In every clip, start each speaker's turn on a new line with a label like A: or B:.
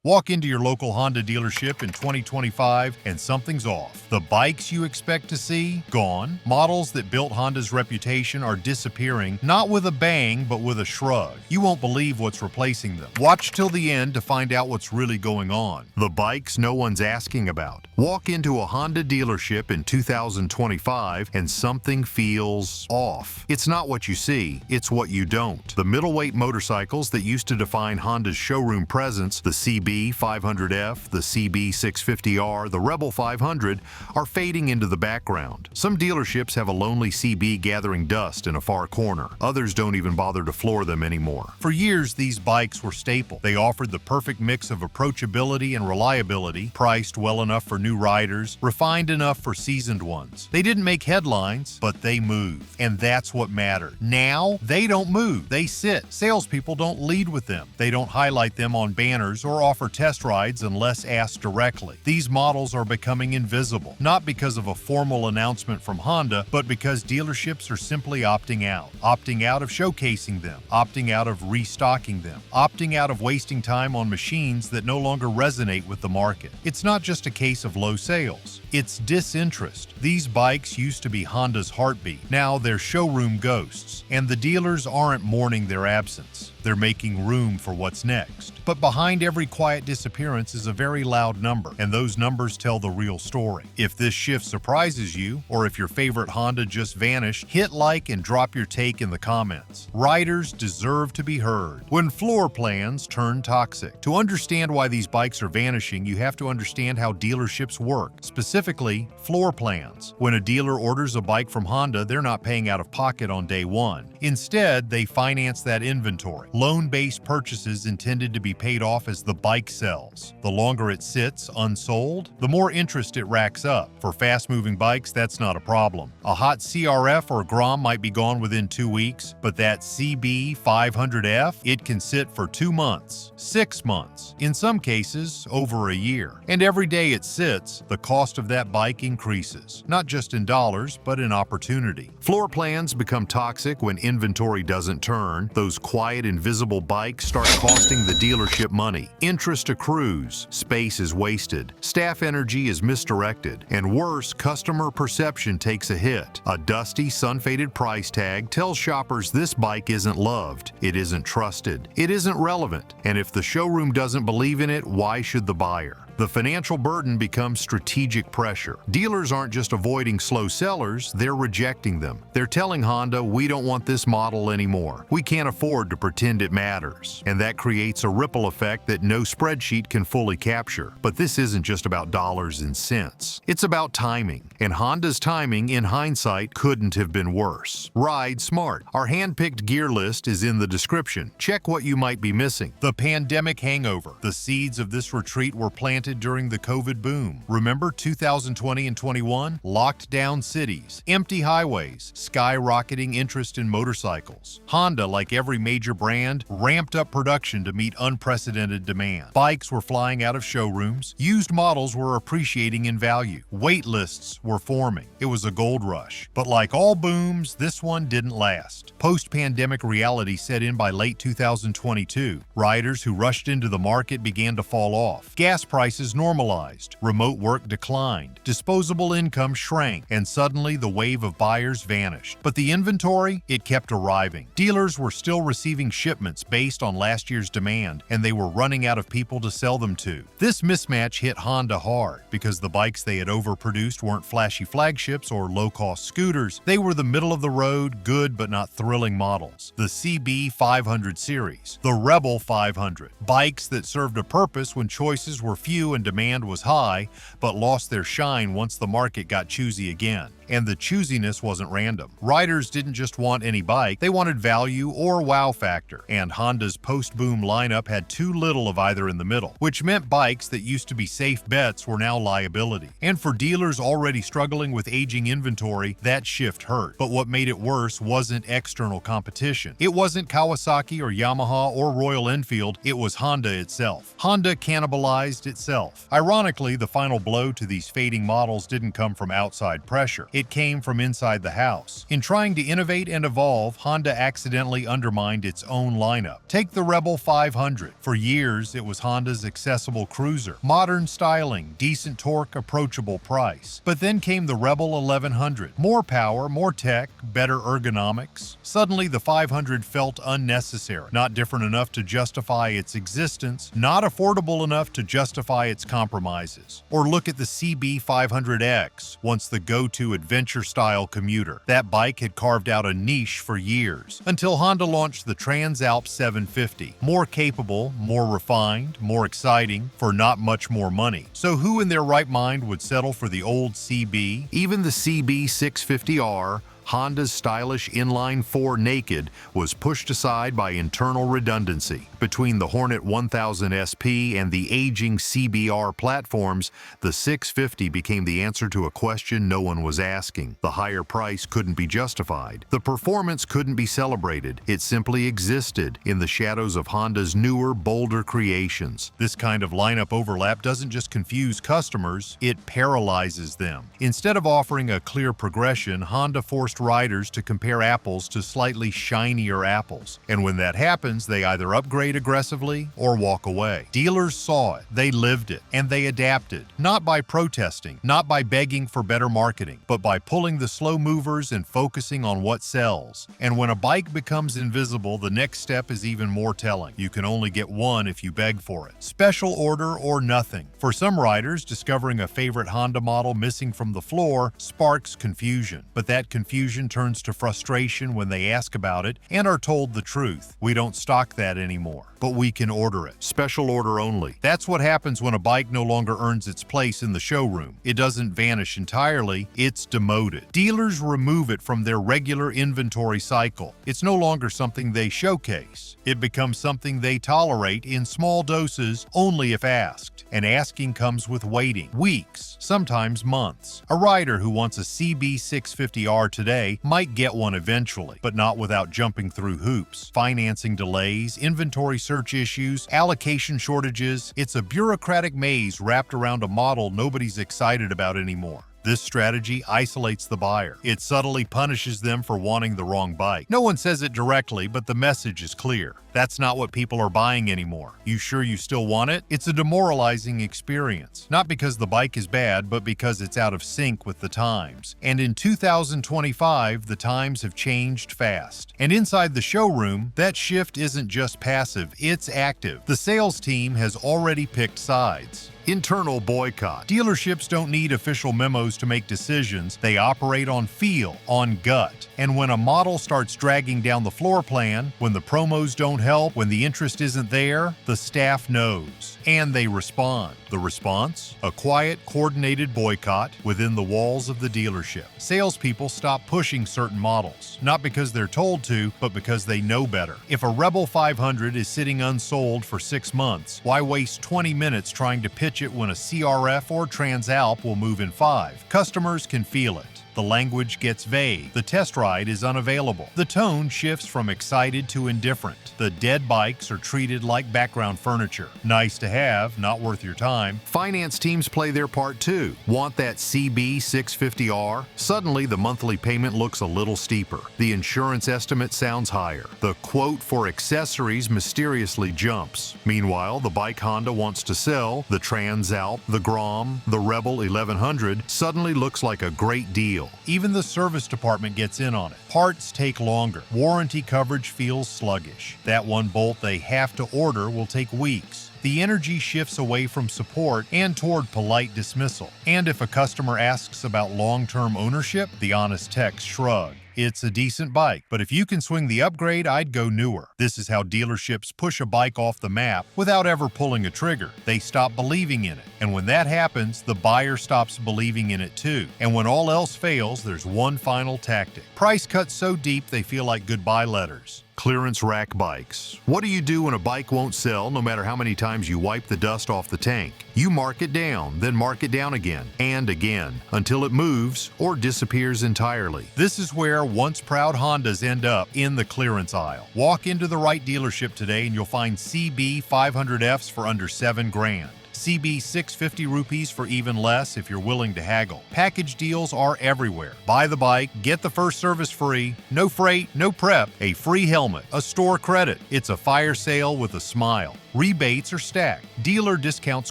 A: Walk into your local Honda dealership in 2025 and something's off. The bikes you expect to see? Gone. Models that built Honda's reputation are disappearing, not with a bang, but with a shrug. You won't believe what's replacing them. Watch till the end to find out what's really going on. The bikes no one's asking about. Walk into a Honda dealership in 2025 and something feels off. It's not what you see, it's what you don't. The middleweight motorcycles that used to define Honda's showroom presence, the CB 500F, the CB 650R, the Rebel 500, are fading into the background. Some dealerships have a lonely CB gathering dust in a far corner. Others don't even bother to floor them anymore. For years, these bikes were staple. They offered the perfect mix of approachability and reliability, priced well enough for new riders, refined enough for seasoned ones. They didn't make headlines, but they moved. And that's what mattered. Now, they don't move. They sit. Salespeople don't lead with them. They don't highlight them on banners or offer test rides unless asked directly. These models are becoming invisible, not because of a formal announcement from Honda, but because dealerships are simply opting out of showcasing them, opting out of restocking them, opting out of wasting time on machines that no longer resonate with the market. It's not just a case of low sales. It's disinterest. These bikes used to be Honda's heartbeat. Now they're showroom ghosts, and the dealers aren't mourning their absence. They're making room for what's next. But behind every quiet disappearance is a very loud number, and those numbers tell the real story. If this shift surprises you, or if your favorite Honda just vanished, hit like and drop your take in the comments. Riders deserve to be heard. When floor plans turn toxic. To understand why these bikes are vanishing, you have to understand how dealerships work, specifically floor plans. When a dealer orders a bike from Honda, they're not paying out of pocket on day one. Instead, they finance that inventory. Loan-based purchases intended to be paid off as the bike sells. The longer it sits unsold, the more interest it racks up. For fast-moving bikes, that's not a problem. A hot CRF or Grom might be gone within 2 weeks, but that CB 500F, it can sit for 2 months, 6 months, in some cases, over a year. And every day it sits, the cost of that bike increases, not just in dollars, but in opportunity. Floor plans become toxic when inventory doesn't turn. Those quiet, invisible bikes start costing the dealership money. Interest accrues, space is wasted, staff energy is misdirected, and worse, customer perception takes a hit. A dusty, sun-faded price tag tells shoppers this bike isn't loved, it isn't trusted, it isn't relevant, and if the showroom doesn't believe in it, why should the buyer? The financial burden becomes strategic pressure. Dealers aren't just avoiding slow sellers, they're rejecting them. They're telling Honda, we don't want this model anymore. We can't afford to pretend it matters. And that creates a ripple effect that no spreadsheet can fully capture. But this isn't just about dollars and cents. It's about timing. And Honda's timing, in hindsight, couldn't have been worse. Ride smart. Our hand-picked gear list is in the description. Check what you might be missing. The Pandemic Hangover. The seeds of this retreat were planted during the COVID boom. Remember 2020 and 21? Locked down cities, empty highways, skyrocketing interest in motorcycles. Honda, like every major brand, ramped up production to meet unprecedented demand. Bikes were flying out of showrooms, used models were appreciating in value, wait lists were forming. It was a gold rush. But like all booms, this one didn't last. Post-pandemic reality set in by late 2022. Riders who rushed into the market began to fall off. Gas prices normalized, remote work declined, disposable income shrank, and suddenly the wave of buyers vanished. But the inventory, it kept arriving. Dealers were still receiving shipments based on last year's demand, and they were running out of people to sell them to. This mismatch hit Honda hard because the bikes they had overproduced weren't flashy flagships or low-cost scooters. They were the middle-of-the-road, good but not thrilling models. The CB 500 series, the Rebel 500, bikes that served a purpose when choices were few and demand was high, but lost their shine once the market got choosy again. And the choosiness wasn't random. Riders didn't just want any bike, they wanted value or wow factor. And Honda's post-boom lineup had too little of either in the middle, which meant bikes that used to be safe bets were now liability. And for dealers already struggling with aging inventory, that shift hurt. But what made it worse wasn't external competition. It wasn't Kawasaki or Yamaha or Royal Enfield, it was Honda itself. Honda cannibalized itself. itself. Ironically, the final blow to these fading models didn't come from outside pressure. It came from inside the house. In trying to innovate and evolve, Honda accidentally undermined its own lineup. Take the Rebel 500. For years, it was Honda's accessible cruiser. Modern styling, decent torque, approachable price. But then came the Rebel 1100. More power, more tech, better ergonomics. Suddenly, the 500 felt unnecessary, not different enough to justify its existence, not affordable enough to justify its compromises. Or look at the CB500X, once the go-to adventure-style commuter. That bike had carved out a niche for years, until Honda launched the Transalp 750. More capable, more refined, more exciting, for not much more money. So who in their right mind would settle for the old CB? Even the CB650R, Honda's stylish inline-4 naked, was pushed aside by internal redundancy. Between the Hornet 1000 SP and the aging CBR platforms, the 650 became the answer to a question no one was asking. The higher price couldn't be justified. The performance couldn't be celebrated. It simply existed in the shadows of Honda's newer, bolder creations. This kind of lineup overlap doesn't just confuse customers, it paralyzes them. Instead of offering a clear progression, Honda forced riders to compare apples to slightly shinier apples. And when that happens, they either upgrade aggressively or walk away. Dealers saw it, they lived it, and they adapted. Not by protesting, not by begging for better marketing, but by pulling the slow movers and focusing on what sells. And when a bike becomes invisible, the next step is even more telling. You can only get one if you beg for it. Special order or nothing. For some riders, discovering a favorite Honda model missing from the floor sparks confusion. But that confusion turns to frustration when they ask about it and are told the truth. We don't stock that anymore, but we can order it. Special order only. That's what happens when a bike no longer earns its place in the showroom. It doesn't vanish entirely, it's demoted. Dealers remove it from their regular inventory cycle. It's no longer something they showcase. It becomes something they tolerate in small doses only if asked. And asking comes with waiting. Weeks, sometimes months. A rider who wants a CB650R today might get one eventually, but not without jumping through hoops. Financing delays, inventory search issues, allocation shortages. It's a bureaucratic maze wrapped around a model nobody's excited about anymore. This strategy isolates the buyer. It subtly punishes them for wanting the wrong bike. No one says it directly, but the message is clear. That's not what people are buying anymore. You sure you still want it? It's a demoralizing experience. Not because the bike is bad, but because it's out of sync with the times. And in 2025, the times have changed fast. And inside the showroom, that shift isn't just passive, it's active. The sales team has already picked sides. Internal boycott. Dealerships don't need official memos to make decisions. They operate on feel, on gut. And when a model starts dragging down the floor plan, when the promos don't help, when the interest isn't there, the staff knows. And they respond. The response? A quiet, coordinated boycott within the walls of the dealership. Salespeople stop pushing certain models, not because they're told to, but because they know better. If a Rebel 500 is sitting unsold for 6 months, why waste 20 minutes trying to pitch it when a CRF or Transalp will move in 5? Customers can feel it. The language gets vague. The test ride is unavailable. The tone shifts from excited to indifferent. The dead bikes are treated like background furniture. Nice to have, not worth your time. Finance teams play their part too. Want that CB650R? Suddenly, the monthly payment looks a little steeper. The insurance estimate sounds higher. The quote for accessories mysteriously jumps. Meanwhile, the bike Honda wants to sell, the Transalp, the Grom, the Rebel 1100, suddenly looks like a great deal. Even the service department gets in on it. Parts take longer. Warranty coverage feels sluggish. That one bolt they have to order will take weeks. The energy shifts away from support and toward polite dismissal. And if a customer asks about long-term ownership, the honest text shrug. It's a decent bike, but if you can swing the upgrade, I'd go newer. This is how dealerships push a bike off the map without ever pulling a trigger. They stop believing in it. And when that happens, the buyer stops believing in it too. And when all else fails, there's one final tactic. Price cuts so deep they feel like goodbye letters. Clearance rack bikes. What do you do when a bike won't sell no matter how many times you wipe the dust off the tank? You mark it down, then mark it down again, and again, until it moves or disappears entirely. This is where once proud Hondas end up, in the clearance aisle. Walk into the right dealership today and you'll find CB 500Fs for under $7 grand. CB 650 rupees for even less if you're willing to haggle. Package deals are everywhere. Buy the bike, get the first service free, no freight, no prep, a free helmet, a store credit. It's a fire sale with a smile. Rebates are stacked. Dealer discounts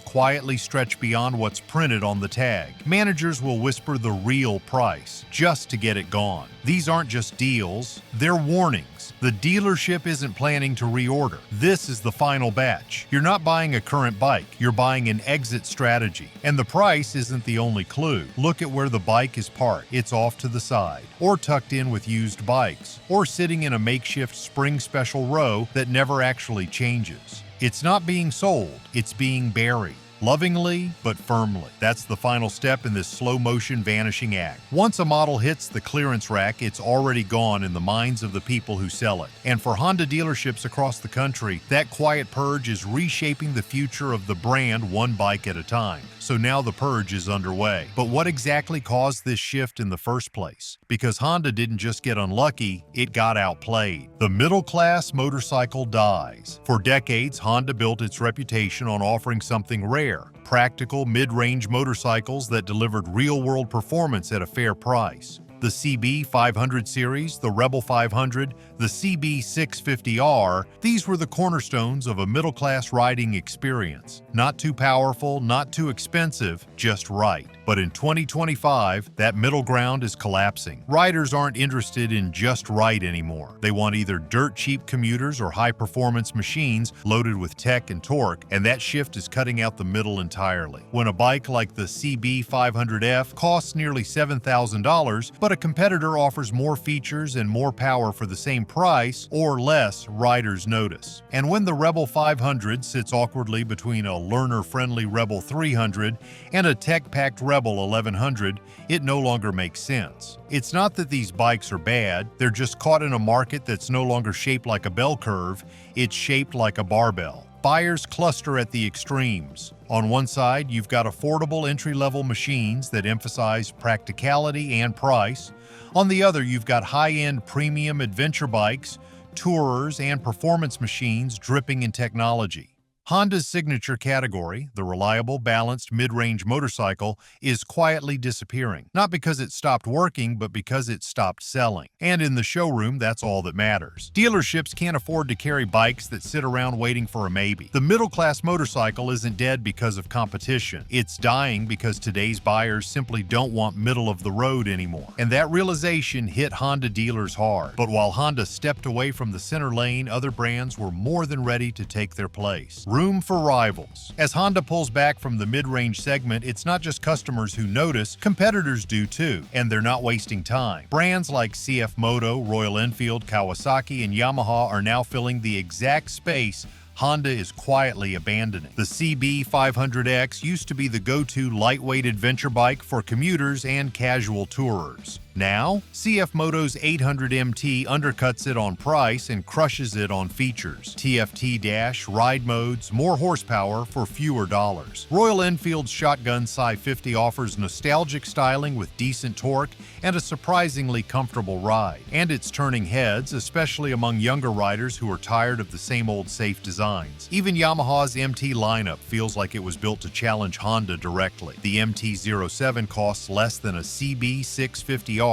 A: quietly stretch beyond what's printed on the tag. Managers will whisper the real price just to get it gone. These aren't just deals, they're warnings. The dealership isn't planning to reorder. This is the final batch. You're not buying a current bike, you're buying an exit strategy. And the price isn't the only clue. Look at where the bike is parked. It's off to the side, or tucked in with used bikes, or sitting in a makeshift spring special row that never actually changes. It's not being sold, it's being buried. Lovingly, but firmly. That's the final step in this slow-motion vanishing act. Once a model hits the clearance rack, it's already gone in the minds of the people who sell it. And for Honda dealerships across the country, that quiet purge is reshaping the future of the brand one bike at a time. So now the purge is underway. But what exactly caused this shift in the first place? Because Honda didn't just get unlucky, it got outplayed. The middle-class motorcycle dies. For decades, Honda built its reputation on offering something rare, practical mid-range motorcycles that delivered real-world performance at a fair price. The CB 500 series, the Rebel 500, the CB 650R, these were the cornerstones of a middle-class riding experience. Not too powerful, not too expensive, just right. But in 2025, that middle ground is collapsing. Riders aren't interested in just right anymore. They want either dirt-cheap commuters or high-performance machines loaded with tech and torque, and that shift is cutting out the middle entirely. When a bike like the CB 500F costs nearly $7,000, but a competitor offers more features and more power for the same price or less, riders notice. And when the Rebel 500 sits awkwardly between a learner-friendly Rebel 300 and a tech-packed Rebel 1100, it no longer makes sense. It's not that these bikes are bad, they're just caught in a market that's no longer shaped like a bell curve, it's shaped like a barbell. Buyers cluster at the extremes. On one side, you've got affordable entry-level machines that emphasize practicality and price. On the other, you've got high-end premium adventure bikes, tourers, and performance machines dripping in technology. Honda's signature category, the reliable, balanced, mid-range motorcycle, is quietly disappearing. Not because it stopped working, but because it stopped selling. And in the showroom, that's all that matters. Dealerships can't afford to carry bikes that sit around waiting for a maybe. The middle-class motorcycle isn't dead because of competition. It's dying because today's buyers simply don't want middle-of-the-road anymore. And that realization hit Honda dealers hard. But while Honda stepped away from the center lane, other brands were more than ready to take their place. Room for rivals. As Honda pulls back from the mid-range segment, it's not just customers who notice, competitors do too, and they're not wasting time. Brands like CF Moto, Royal Enfield, Kawasaki, and Yamaha are now filling the exact space Honda is quietly abandoning. The CB 500X used to be the go-to lightweight adventure bike for commuters and casual tourers. Now, CF Moto's 800MT undercuts it on price and crushes it on features. TFT dash, ride modes, more horsepower for fewer dollars. Royal Enfield's Shotgun Sci 50 offers nostalgic styling with decent torque and a surprisingly comfortable ride. And it's turning heads, especially among younger riders who are tired of the same old safe designs. Even Yamaha's MT lineup feels like it was built to challenge Honda directly. The MT-07 costs less than a CB 650R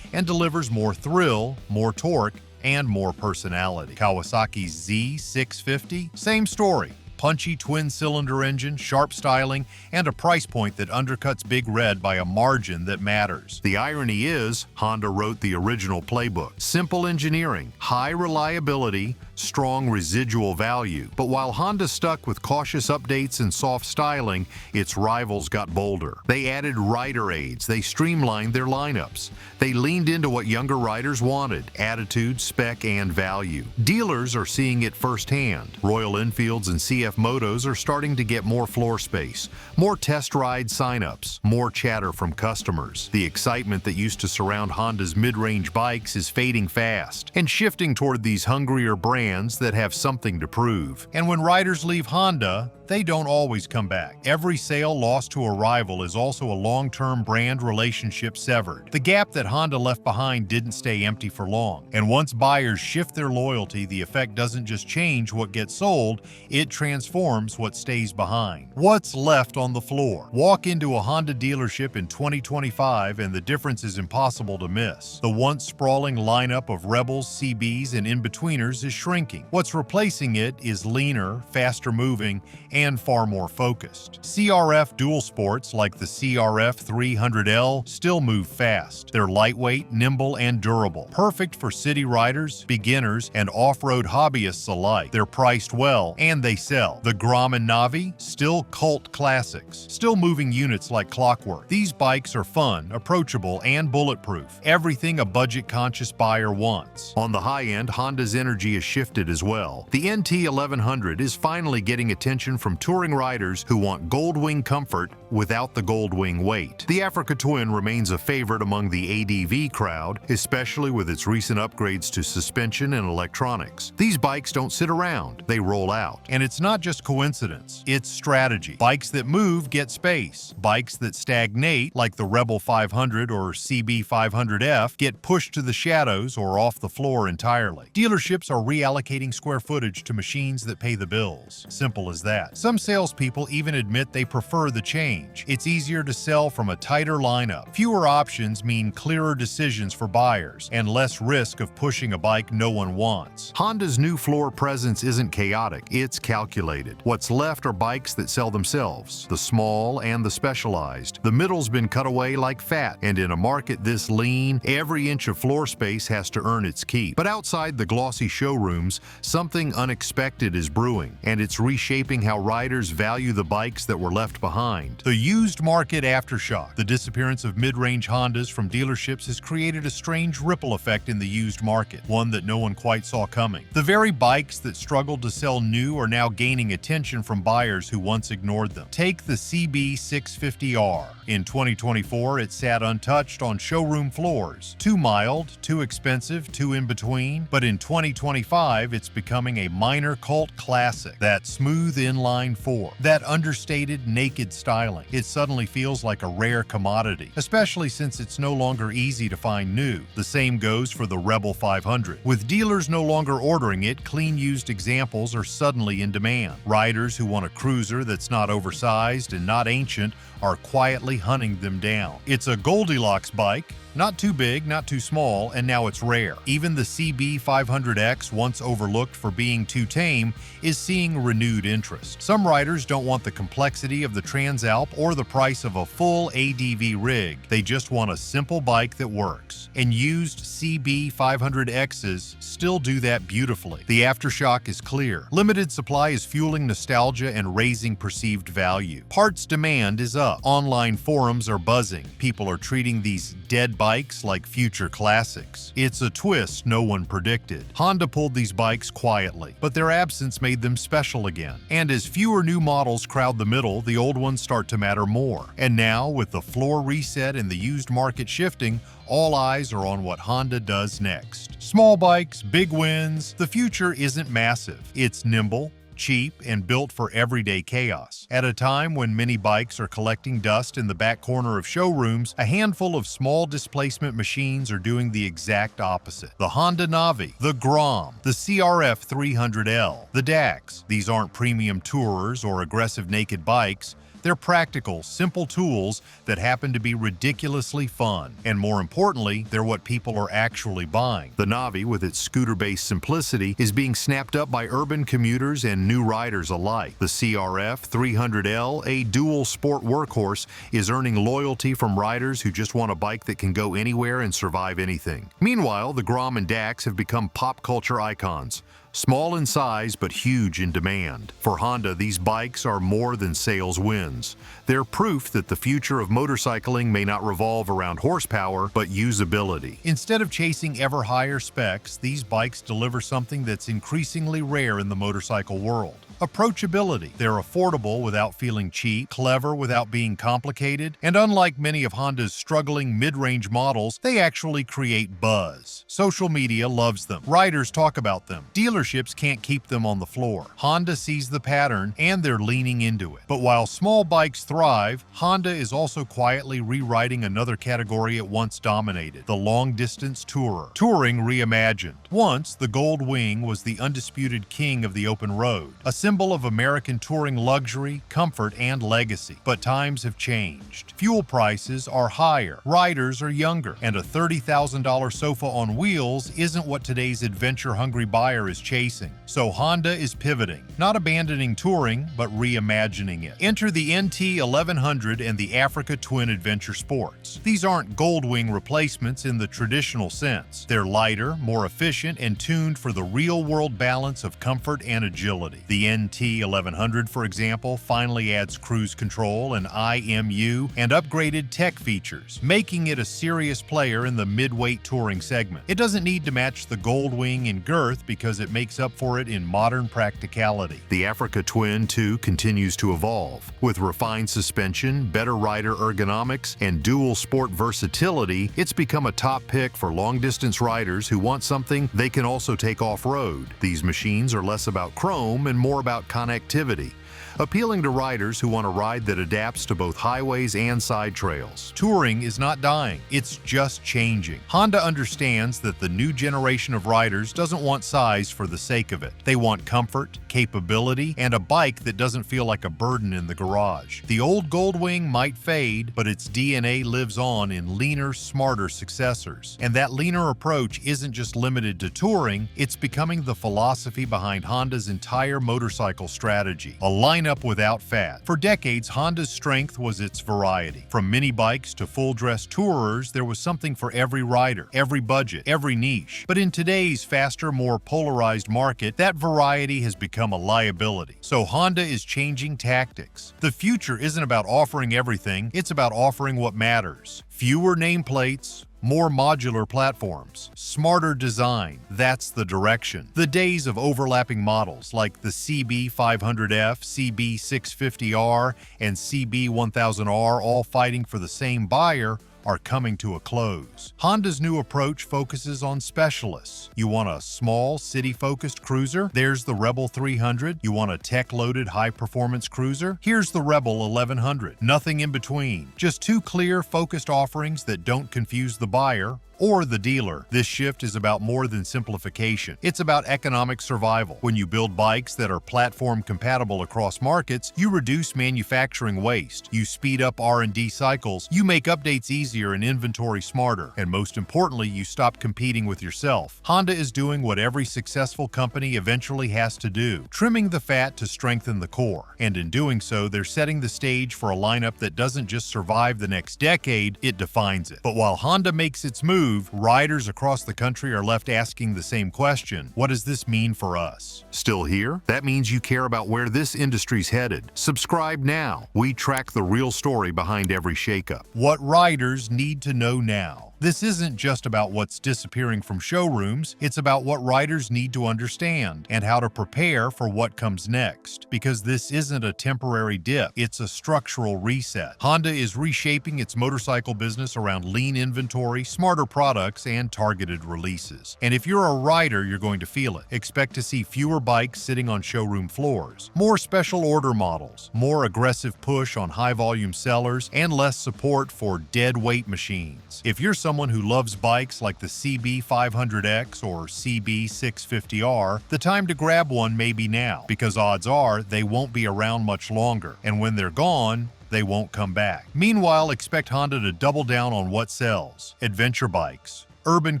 A: and delivers more thrill, more torque, and more personality. Kawasaki's Z650, same story. Punchy twin-cylinder engine, sharp styling, and a price point that undercuts Big Red by a margin that matters. The irony is, Honda wrote the original playbook. Simple engineering, high reliability, strong residual value. But while Honda stuck with cautious updates and soft styling, its rivals got bolder. They added rider aids, they streamlined their lineups. They leaned into what younger riders wanted, attitude, spec, and value. Dealers are seeing it firsthand. Royal Enfields and CF Motos are starting to get more floor space, more test ride signups, more chatter from customers. The excitement that used to surround Honda's mid-range bikes is fading fast and shifting toward these hungrier brands brands that have something to prove. And when riders leave Honda, they don't always come back. Every sale lost to a rival is also a long-term brand relationship severed. The gap that Honda left behind didn't stay empty for long. And once buyers shift their loyalty, the effect doesn't just change what gets sold, it transforms what stays behind. What's left on the floor? Walk into a Honda dealership in 2025 and the difference is impossible to miss. The once sprawling lineup of Rebels, CBs, and in-betweeners is shrinking. What's replacing it is leaner, faster moving, and far more focused. CRF dual sports like the CRF 300L still move fast. They're lightweight, nimble, and durable. Perfect for city riders, beginners, and off-road hobbyists alike. They're priced well, and they sell. The Grom and Navi, still cult classics. Still moving units like clockwork. These bikes are fun, approachable, and bulletproof. Everything a budget-conscious buyer wants. On the high end, Honda's energy has shifted as well. The NT 1100 is finally getting attention from touring riders who want Goldwing comfort without the Goldwing weight. The Africa Twin remains a favorite among the ADV crowd, especially with its recent upgrades to suspension and electronics. These bikes don't sit around, they roll out. And it's not just coincidence, it's strategy. Bikes that move get space. Bikes that stagnate, like the Rebel 500 or CB 500F, get pushed to the shadows or off the floor entirely. Dealerships are reallocating square footage to machines that pay the bills. Simple as that. Some salespeople even admit they prefer the change. It's easier to sell from a tighter lineup. Fewer options mean clearer decisions for buyers and less risk of pushing a bike no one wants. Honda's new floor presence isn't chaotic, it's calculated. What's left are bikes that sell themselves, the small and the specialized. The middle's been cut away like fat, and in a market this lean, every inch of floor space has to earn its keep. But outside the glossy showrooms, something unexpected is brewing, and it's reshaping how riders value the bikes that were left behind. The used market aftershock. The disappearance of mid-range Hondas from dealerships has created a strange ripple effect in the used market, one that no one quite saw coming. The very bikes that struggled to sell new are now gaining attention from buyers who once ignored them. Take the CB 650R. In 2024, it sat untouched on showroom floors. Too mild, too expensive, too in between. But in 2025, it's becoming a minor cult classic. That smooth inline four, that understated naked styling. It suddenly feels like a rare commodity, especially since it's no longer easy to find new. The same goes for the Rebel 500. With dealers no longer ordering it, clean used examples are suddenly in demand. Riders who want a cruiser that's not oversized and not ancient are quietly hunting them down. It's a Goldilocks bike, not too big, not too small, and now it's rare. Even the CB 500X, once overlooked for being too tame, is seeing renewed interest. Some riders don't want the complexity of the Transalp or the price of a full ADV rig. They just want a simple bike that works. And used CB 500Xs still do that beautifully. The aftershock is clear. Limited supply is fueling nostalgia and raising perceived value. Parts demand is up. Online forums are buzzing. People are treating these dead bikes like future classics. It's a twist no one predicted. Honda pulled these bikes quietly, but their absence made them special again. And as fewer new models crowd the middle, the old ones start to matter more. And now, with the floor reset and the used market shifting, all eyes are on what Honda does next. Small bikes, big wins. The future isn't massive. It's nimble, cheap, and built for everyday chaos. At a time when many bikes are collecting dust in the back corner of showrooms, a handful of small displacement machines are doing the exact opposite. The Honda Navi, the Grom, the CRF 300L, the DAX. These aren't premium tourers or aggressive naked bikes. They're practical, simple tools that happen to be ridiculously fun. And more importantly, they're what people are actually buying. The Navi, with its scooter-based simplicity, is being snapped up by urban commuters and new riders alike. The CRF 300L, a dual sport workhorse, is earning loyalty from riders who just want a bike that can go anywhere and survive anything. Meanwhile, the Grom and DAX have become pop culture icons. Small in size, but huge in demand. For Honda, these bikes are more than sales wins. They're proof that the future of motorcycling may not revolve around horsepower, but usability. Instead of chasing ever higher specs, these bikes deliver something that's increasingly rare in the motorcycle world: Approachability. They're affordable without feeling cheap, clever without being complicated, and unlike many of Honda's struggling mid-range models, they actually create buzz. Social media loves them. Riders talk about them. Dealerships can't keep them on the floor. Honda sees the pattern, and they're leaning into it. But while small bikes thrive, Honda is also quietly rewriting another category it once dominated, the long-distance tourer. Touring reimagined. Once, the Gold Wing was the undisputed king of the open road, a symbol of American touring luxury, comfort, and legacy. But times have changed. Fuel prices are higher, riders are younger, and a $30,000 sofa on wheels isn't what today's adventure-hungry buyer is chasing. So Honda is pivoting, not abandoning touring, but reimagining it. Enter the NT 1100 and the Africa Twin Adventure Sports. These aren't Goldwing replacements in the traditional sense. They're lighter, more efficient, and tuned for the real-world balance of comfort and agility. The NT 1100, for example, finally adds cruise control and IMU and upgraded tech features, making it a serious player in the mid-weight touring segment. It doesn't need to match the Goldwing in girth because it makes up for it in modern practicality. The Africa Twin, too, continues to evolve. With refined suspension, better rider ergonomics, and dual sport versatility, it's become a top pick for long-distance riders who want something they can also take off-road. These machines are less about chrome and more about connectivity, appealing to riders who want a ride that adapts to both highways and side trails. Touring is not dying, it's just changing. Honda understands that the new generation of riders doesn't want size for the sake of it. They want comfort, capability, and a bike that doesn't feel like a burden in the garage. The old Goldwing might fade, but its DNA lives on in leaner, smarter successors. And that leaner approach isn't just limited to touring, it's becoming the philosophy behind Honda's entire motorcycle strategy. A lineup without fat. For decades, Honda's strength was its variety. From mini bikes to full-dress tourers, there was something for every rider, every budget, every niche. But in today's faster, more polarized market, that variety has become a liability. So Honda is changing tactics. The future isn't about offering everything, it's about offering what matters. Fewer nameplates, more modular platforms, smarter design, that's the direction. The days of overlapping models like the CB500F, CB650R, and CB1000R all fighting for the same buyer are coming to a close. Honda's new approach focuses on specialists. You want a small, city-focused cruiser? There's the Rebel 300. You want a tech-loaded, high-performance cruiser? Here's the Rebel 1100. Nothing in between. Just two clear, focused offerings that don't confuse the buyer or the dealer. This shift is about more than simplification. It's about economic survival. When you build bikes that are platform compatible across markets, you reduce manufacturing waste, you speed up R&D cycles, you make updates easier and inventory smarter, and most importantly, you stop competing with yourself. Honda is doing what every successful company eventually has to do, trimming the fat to strengthen the core. And in doing so, they're setting the stage for a lineup that doesn't just survive the next decade, it defines it. But while Honda makes its move, riders across the country are left asking the same question: what does this mean for us? Still here? That means you care about where this industry's headed. Subscribe now. We track the real story behind every shakeup. What riders need to know now. This isn't just about what's disappearing from showrooms, it's about what riders need to understand and how to prepare for what comes next. Because this isn't a temporary dip, it's a structural reset. Honda is reshaping its motorcycle business around lean inventory, smarter products, and targeted releases. And if you're a rider, you're going to feel it. Expect to see fewer bikes sitting on showroom floors, more special order models, more aggressive push on high-volume sellers, and less support for dead weight machines. If you're someone who loves bikes like the CB500X or CB650R, the time to grab one may be now, because odds are they won't be around much longer, and when they're gone, they won't come back. Meanwhile, expect Honda to double down on what sells: adventure bikes, urban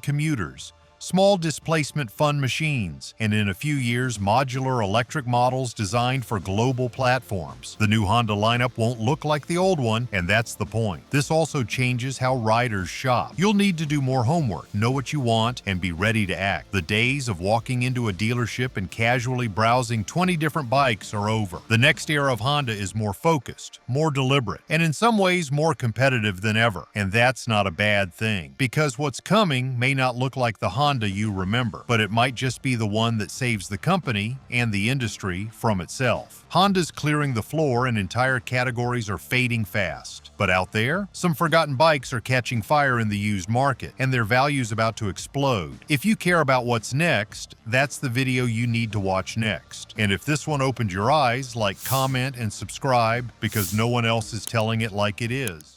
A: commuters, small displacement fun machines, and in a few years, modular electric models designed for global platforms. The new Honda lineup won't look like the old one, and that's the point. This also changes how riders shop. You'll need to do more homework, know what you want, and be ready to act. The days of walking into a dealership and casually browsing 20 different bikes are over. The next era of Honda is more focused, more deliberate, and in some ways more competitive than ever. And that's not a bad thing, because what's coming may not look like the Honda Honda you remember, but it might just be the one that saves the company and the industry from itself. Honda's clearing the floor and entire categories are fading fast. But out there, some forgotten bikes are catching fire in the used market, and their value's about to explode. If you care about what's next, that's the video you need to watch next. And if this one opened your eyes, like, comment, and subscribe, because no one else is telling it like it is.